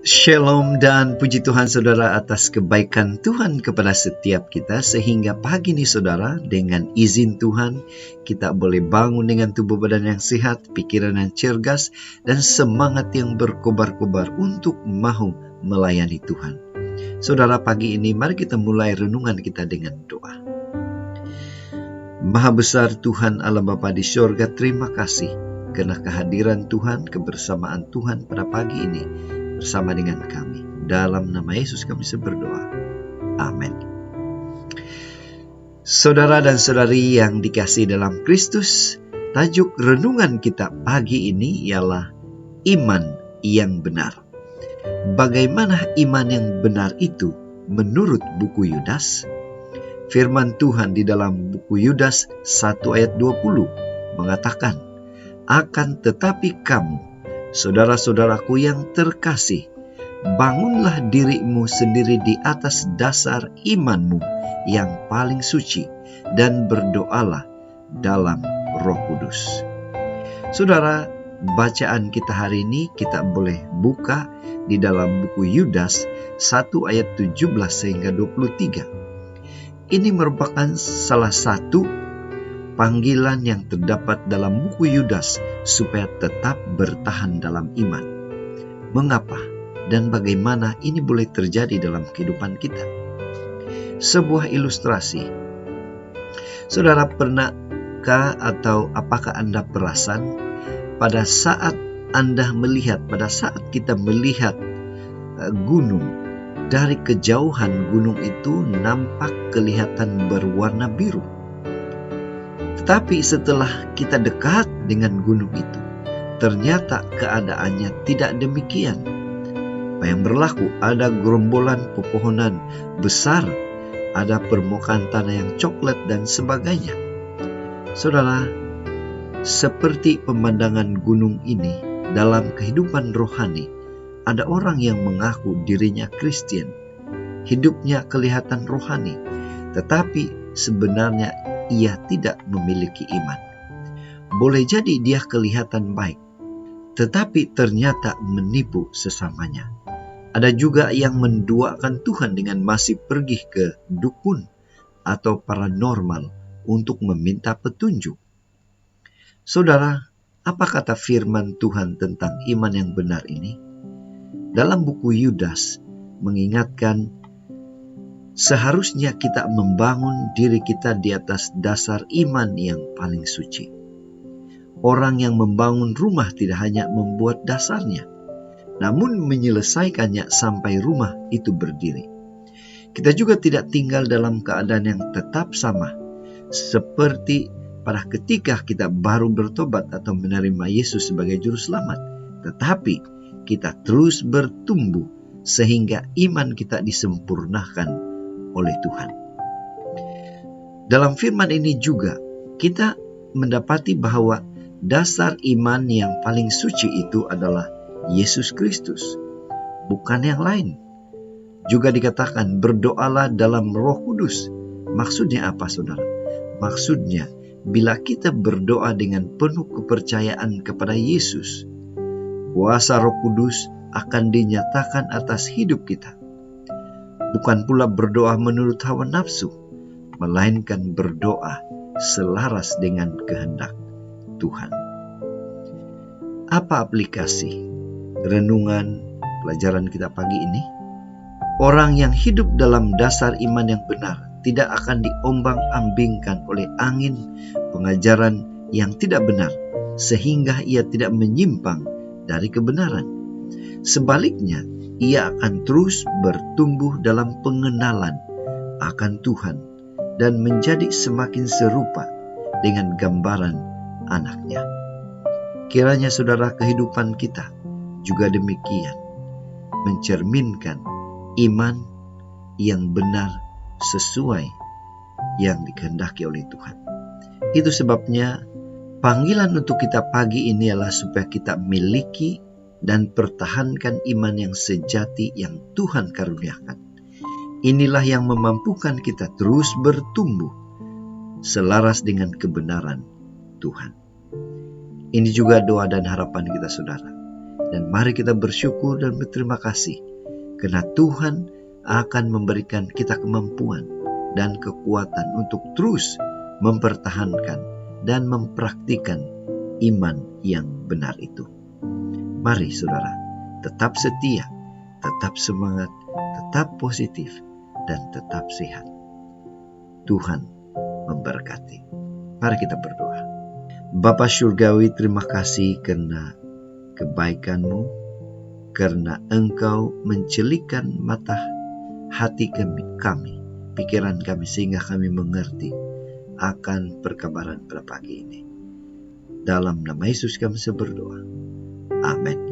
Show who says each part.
Speaker 1: Shalom dan puji Tuhan saudara atas kebaikan Tuhan kepada setiap kita, sehingga pagi ini saudara, dengan izin Tuhan kita boleh bangun dengan tubuh badan yang sehat, pikiran yang cergas, dan semangat yang berkobar-kobar untuk mau melayani Tuhan. Saudara, pagi ini mari kita mulai renungan kita dengan doa. Maha besar Tuhan Allah Bapa di surga, terima kasih karena kehadiran Tuhan, kebersamaan Tuhan pada pagi ini bersama dengan kami. Dalam nama Yesus kami berdoa. Amin. Saudara dan saudari yang dikasihi dalam Kristus, tajuk renungan kita pagi ini ialah iman yang benar. Bagaimana iman yang benar itu menurut buku Yudas? Firman Tuhan di dalam buku Yudas 1 ayat 20 mengatakan, "Akan tetapi kamu, saudara-saudaraku yang terkasih, bangunlah dirimu sendiri di atas dasar imanmu yang paling suci, dan berdoalah dalam Roh Kudus." Saudara, bacaan kita hari ini kita boleh buka di dalam buku Yudas 1 ayat 17 hingga 23. Ini merupakan salah satu panggilan yang terdapat dalam buku Yudas supaya tetap bertahan dalam iman. Mengapa dan bagaimana ini boleh terjadi dalam kehidupan kita? Sebuah ilustrasi. Saudara, pernahkah atau apakah Anda perasan pada saat kita melihat gunung, dari kejauhan gunung itu nampak kelihatan berwarna biru. Tetapi setelah kita dekat dengan gunung itu, ternyata keadaannya tidak demikian. Apa yang berlaku? Ada gerombolan pepohonan besar, ada permukaan tanah yang coklat dan sebagainya. Saudara, seperti pemandangan gunung ini dalam kehidupan rohani, ada orang yang mengaku dirinya Kristen, hidupnya kelihatan rohani, tetapi sebenarnya ia tidak memiliki iman. Boleh jadi dia kelihatan baik, tetapi ternyata menipu sesamanya. Ada juga yang menduakan Tuhan dengan masih pergi ke dukun atau paranormal untuk meminta petunjuk. Saudara, apa kata firman Tuhan tentang iman yang benar ini? Dalam buku Yudas mengingatkan, seharusnya kita membangun diri kita di atas dasar iman yang paling suci. Orang yang membangun rumah tidak hanya membuat dasarnya, namun menyelesaikannya sampai rumah itu berdiri. Kita juga tidak tinggal dalam keadaan yang tetap sama, seperti pada ketika kita baru bertobat atau menerima Yesus sebagai juru selamat. Tetapi kita terus bertumbuh sehingga iman kita disempurnakan oleh Tuhan. Dalam firman ini juga kita mendapati bahwa dasar iman yang paling suci itu adalah Yesus Kristus, bukan yang lain. Juga dikatakan berdoalah dalam Roh Kudus. Maksudnya apa, saudara? Maksudnya bila kita berdoa dengan penuh kepercayaan kepada Yesus, kuasa Roh Kudus akan dinyatakan atas hidup kita. Bukan pula berdoa menurut hawa nafsu, melainkan berdoa selaras dengan kehendak Tuhan. Apa aplikasi renungan pelajaran kita pagi ini? Orang yang hidup dalam dasar iman yang benar tidak akan diombang-ambingkan oleh angin pengajaran yang tidak benar, sehingga ia tidak menyimpang dari kebenaran. Sebaliknya, ia akan terus bertumbuh dalam pengenalan akan Tuhan dan menjadi semakin serupa dengan gambaran anaknya. Kiranya saudara, kehidupan kita juga demikian, mencerminkan iman yang benar sesuai yang dikehendaki oleh Tuhan. Itu sebabnya panggilan untuk kita pagi ini adalah supaya kita miliki dan pertahankan iman yang sejati yang Tuhan karuniakan. Inilah yang memampukan kita terus bertumbuh selaras dengan kebenaran Tuhan. Ini juga doa dan harapan kita, saudara. Dan mari kita bersyukur dan berterima kasih, karena Tuhan akan memberikan kita kemampuan dan kekuatan untuk terus mempertahankan dan mempraktikkan iman yang benar itu. Mari saudara, tetap setia, tetap semangat, tetap positif, dan tetap sehat. Tuhan memberkati. Mari kita berdoa. Bapa Surgawi, terima kasih karena kebaikan-Mu, karena Engkau mencelikan mata hati kami, pikiran kami, sehingga kami mengerti akan perkabaran pada pagi ini. Dalam nama Yesus kami berdoa. Amin.